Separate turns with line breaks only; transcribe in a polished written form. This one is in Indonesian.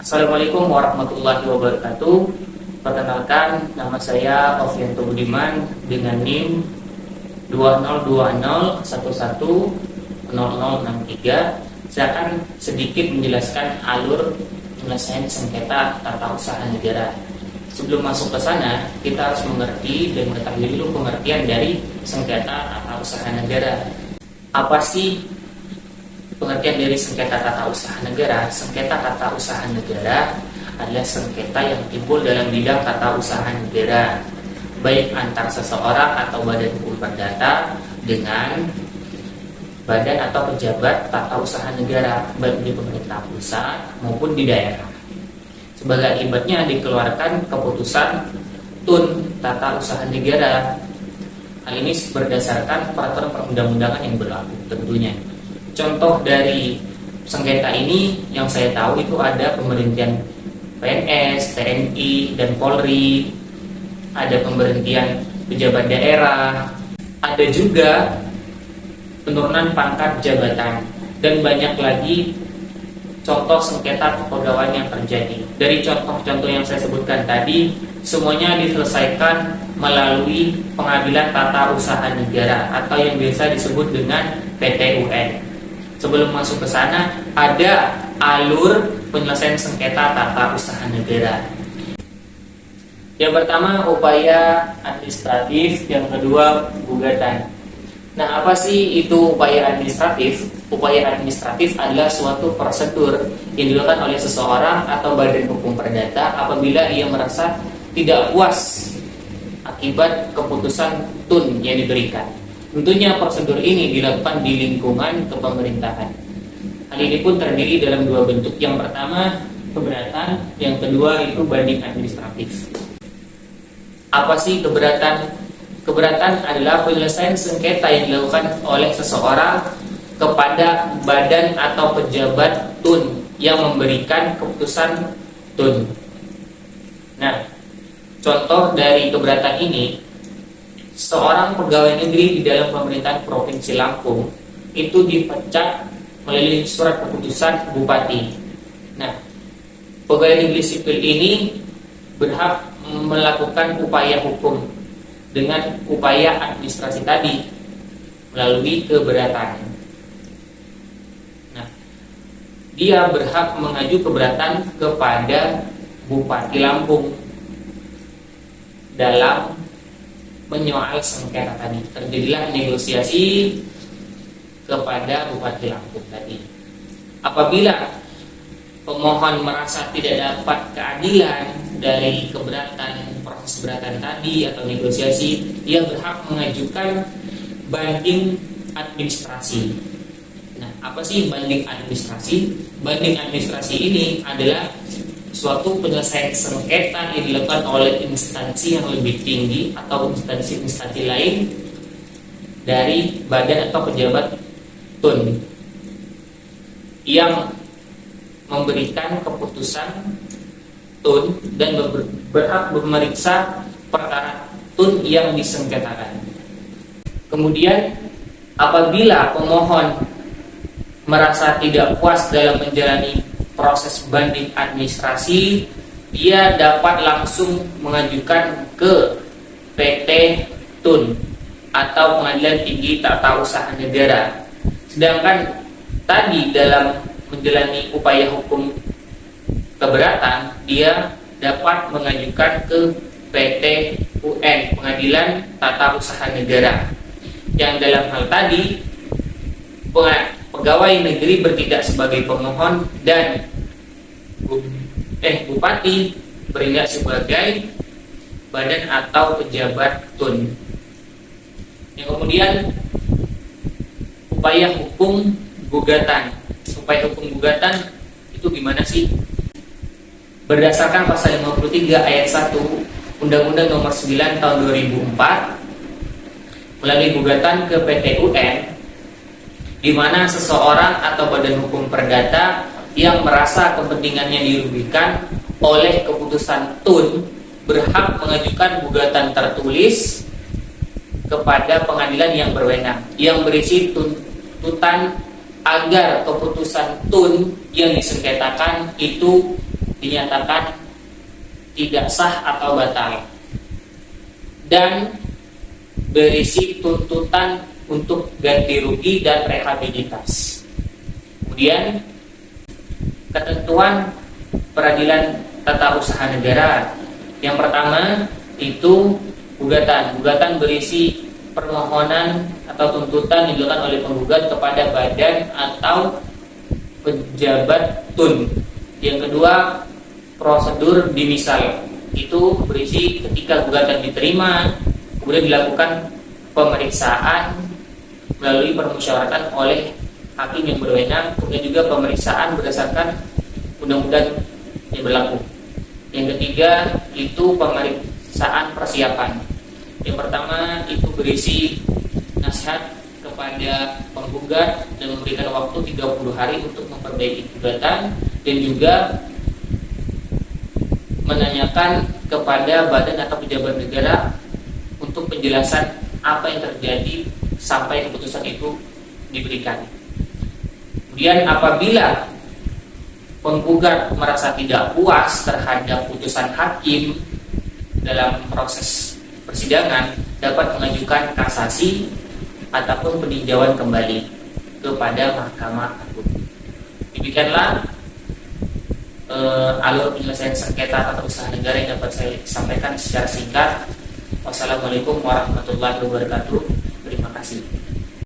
Assalamualaikum warahmatullahi wabarakatuh. Perkenalkan, nama saya Ovianto Budiman dengan NIM 202011110063. Saya akan sedikit menjelaskan alur penyelesaian sengketa tata usaha negara. Sebelum masuk ke sana, kita harus mengerti dan mengetahui dulu pengertian dari sengketa tata usaha negara. Apa sih pengertian dari sengketa tata usaha negara? Sengketa tata usaha negara adalah sengketa yang timbul dalam bidang tata usaha negara, baik antar seseorang atau badan hukum perdata dengan badan atau pejabat tata usaha negara, baik di pemerintah pusat maupun di daerah. Sebagai akibatnya dikeluarkan keputusan TUN tata usaha negara. Hal ini berdasarkan peraturan perundang-undangan yang berlaku tentunya. Contoh dari sengketa ini yang saya tahu itu ada pemberhentian PNS, TNI, dan Polri, ada pemberhentian pejabat daerah, ada juga penurunan pangkat jabatan, dan banyak lagi contoh sengketa kepegawaian yang terjadi. Dari contoh-contoh yang saya sebutkan tadi, semuanya diselesaikan melalui pengadilan tata usaha negara atau yang biasa disebut dengan PT-UN. Sebelum masuk ke sana, ada alur penyelesaian sengketa tata usaha negara. Yang pertama, upaya administratif. Yang kedua, gugatan. Nah, apa sih itu upaya administratif? Upaya administratif adalah suatu prosedur yang dilakukan oleh seseorang atau badan hukum perdata apabila ia merasa tidak puas akibat keputusan TUN yang diberikan. Tentunya prosedur ini dilakukan di lingkungan kepemerintahan. Hal ini pun terdiri dalam dua bentuk. Yang pertama, keberatan. Yang kedua, itu banding administratif. Apa sih keberatan? Keberatan adalah penyelesaian sengketa yang dilakukan oleh seseorang kepada badan atau pejabat TUN yang memberikan keputusan TUN. Nah, contoh dari keberatan ini, seorang pegawai negeri di dalam pemerintahan Provinsi Lampung itu dipecat melalui surat keputusan bupati. Nah, pegawai negeri sipil ini berhak melakukan upaya hukum dengan upaya administrasi tadi melalui keberatan. Nah, dia berhak mengajukan keberatan kepada Bupati Lampung dalam menyoal sengketa tadi. Terjadilah negosiasi kepada Bupati Lampung tadi. Apabila pemohon merasa tidak dapat keadilan dari proses keberatan tadi atau negosiasi, ia berhak mengajukan banding administrasi. Nah, apa sih banding administrasi? Banding administrasi ini adalah suatu penyelesaian sengketa yang dilakukan oleh instansi yang lebih tinggi atau instansi lain dari badan atau pejabat TUN yang memberikan keputusan TUN dan berhak memeriksa perkara TUN yang disengketakan. Kemudian apabila pemohon merasa tidak puas dalam menjalani proses banding administrasi, dia dapat langsung mengajukan ke PT TUN atau Pengadilan Tinggi Tata Usaha Negara. Sedangkan tadi dalam menjalani upaya hukum keberatan, dia dapat mengajukan ke PT UN, Pengadilan Tata Usaha Negara, yang dalam hal tadi pegawai negeri bertindak sebagai pemohon dan bupati bertindak sebagai badan atau pejabat TUN. Yang kemudian upaya hukum gugatan. Upaya hukum gugatan itu gimana sih? Berdasarkan pasal 53 ayat 1 Undang-Undang Nomor 9 Tahun 2004, melalui gugatan ke PT UN, di mana seseorang atau badan hukum perdata yang merasa kepentingannya dirugikan oleh keputusan TUN berhak mengajukan gugatan tertulis kepada pengadilan yang berwenang yang berisi tuntutan agar keputusan TUN yang disengketakan itu dinyatakan tidak sah atau batal, dan berisi tuntutan untuk ganti rugi dan rehabilitas. Kemudian ketentuan peradilan tata usaha negara. Yang pertama itu gugatan. Gugatan berisi permohonan atau tuntutan yang dilakukan oleh penggugat kepada badan atau pejabat tun. Yang kedua, prosedur dimisal. Itu berisi ketika gugatan diterima, kemudian dilakukan pemeriksaan melalui permusyawaratan oleh hakim yang berwenang, kemudian juga pemeriksaan berdasarkan undang-undang yang berlaku. Yang ketiga itu pemeriksaan persiapan. Yang pertama itu berisi nasihat kepada penggugat dan memberikan waktu 30 hari untuk memperbaiki gugatan, dan juga menanyakan kepada badan atau pejabat negara untuk penjelasan apa yang terjadi sampai keputusan itu diberikan. Kemudian apabila penggugat merasa tidak puas terhadap putusan hakim dalam proses persidangan, dapat mengajukan kasasi ataupun peninjauan kembali kepada Mahkamah Agung. Demikianlah alur penyelesaian sengketa tata usaha negara yang dapat saya sampaikan secara singkat. Wassalamualaikum warahmatullahi wabarakatuh. Terima kasih.